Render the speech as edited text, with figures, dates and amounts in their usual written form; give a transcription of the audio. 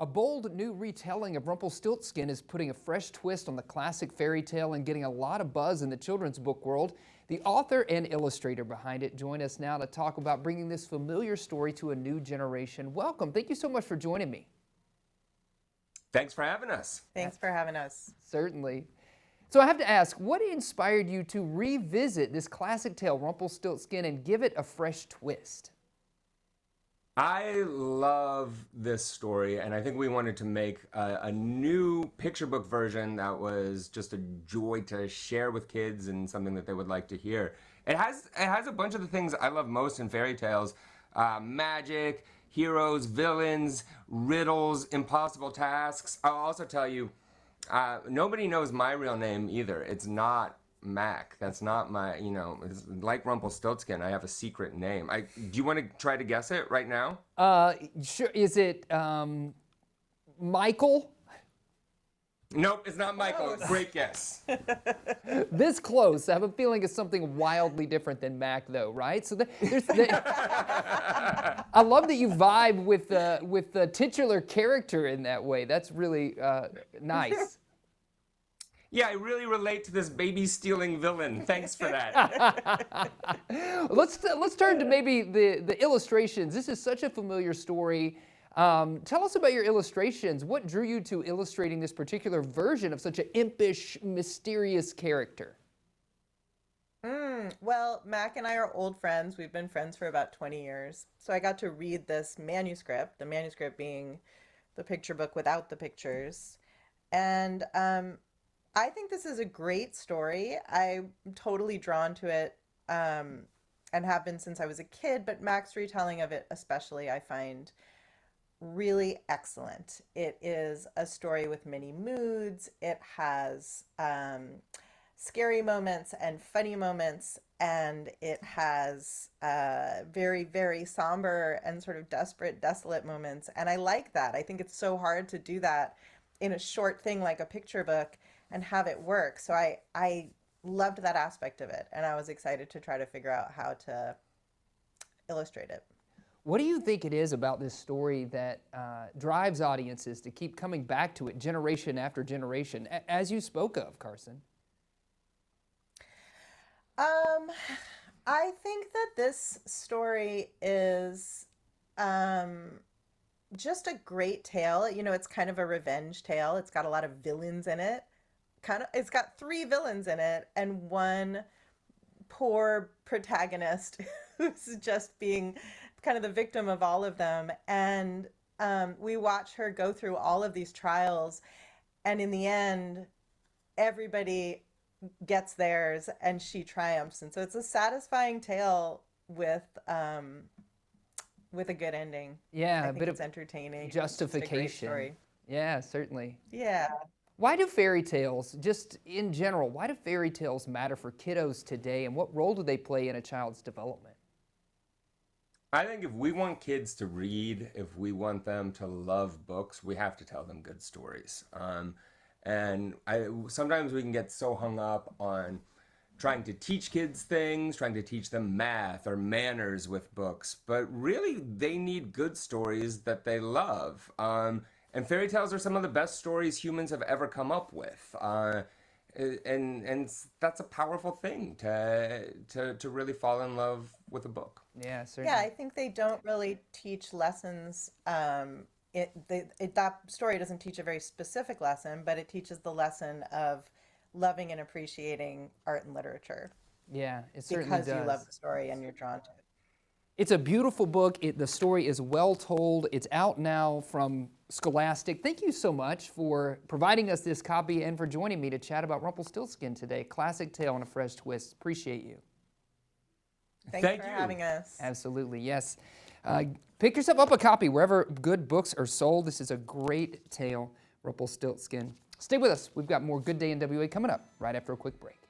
A bold new retelling of Rumpelstiltskin is putting a fresh twist on the classic fairy tale and getting a lot of buzz in the children's book world. The author and illustrator behind it join us now to talk about bringing this familiar story to a new generation. Welcome. Thank you so much for joining me. Thanks for having us. Thanks for having us. Certainly. So I have to ask, what inspired you to revisit this classic tale, Rumpelstiltskin, and give it a fresh twist? I love this story, and I think we wanted to make a new picture book version that was just a joy to share with kids and something that they would like to hear. It has a bunch of the things I love most in fairy tales: magic, heroes, villains, riddles, impossible tasks. I'll also tell you, nobody knows my real name either. It's not Mac. That's not my, it's like Rumpelstiltskin. I have a secret name. Do you want to try to guess it right now? Sure. Is it Michael? Nope, it's not Michael. Great guess. This close. I have a feeling it's something wildly different than Mac, though, right? So I love that you vibe with the titular character in that way. That's really nice. Yeah, I really relate to this baby-stealing villain. Thanks for that. Let's turn to maybe the illustrations. This is such a familiar story. Tell us about your illustrations. What drew you to illustrating this particular version of such an impish, mysterious character? Well, Mac and I are old friends. We've been friends for about 20 years. So I got to read this manuscript, the manuscript being the picture book without the pictures. And I think this is a great story. I'm totally drawn to it and have been since I was a kid, but Mac's retelling of it especially I find really excellent. It is a story with many moods. It has scary moments and funny moments, and it has very, very somber and sort of desperate, desolate moments. And I like that. I think it's so hard to do that in a short thing like a picture book and have it work. So I loved that aspect of it, and I was excited to try to figure out how to illustrate it. What do you think it is about this story that drives audiences to keep coming back to it generation after generation, as you spoke of, Carson? I think that this story is just a great tale. You know, it's kind of a revenge tale. It's got a lot of villains in it. It's got 3 villains in it and one poor protagonist who's just being kind of the victim of all of them. And we watch her go through all of these trials, and in the end, everybody gets theirs and she triumphs. And so it's a satisfying tale with a good ending. Yeah, I a think bit it's of entertaining. justification. It's a great story. Yeah, certainly. Yeah. Why do fairy tales, just in general, why do fairy tales matter for kiddos today, and what role do they play in a child's development? I think if we want kids to read, if we want them to love books, we have to tell them good stories. Sometimes we can get so hung up on trying to teach kids things, trying to teach them math or manners with books, but really they need good stories that they love. And fairy tales are some of the best stories humans have ever come up with. And that's a powerful thing to really fall in love with a book. Yeah, certainly. Yeah, I think they don't really teach lessons. That story doesn't teach a very specific lesson, but it teaches the lesson of loving and appreciating art and literature. Yeah, it certainly because does. you love the story and you're drawn to it. It's a beautiful book. The story is well told. It's out now from Scholastic. Thank you so much for providing us this copy and for joining me to chat about Rumpelstiltskin today. Classic tale and a fresh twist. Appreciate you. Thank you for having us. Absolutely, yes. Pick yourself up a copy wherever good books are sold. This is a great tale, Rumpelstiltskin. Stay with us. We've got more Good Day in WA coming up right after a quick break.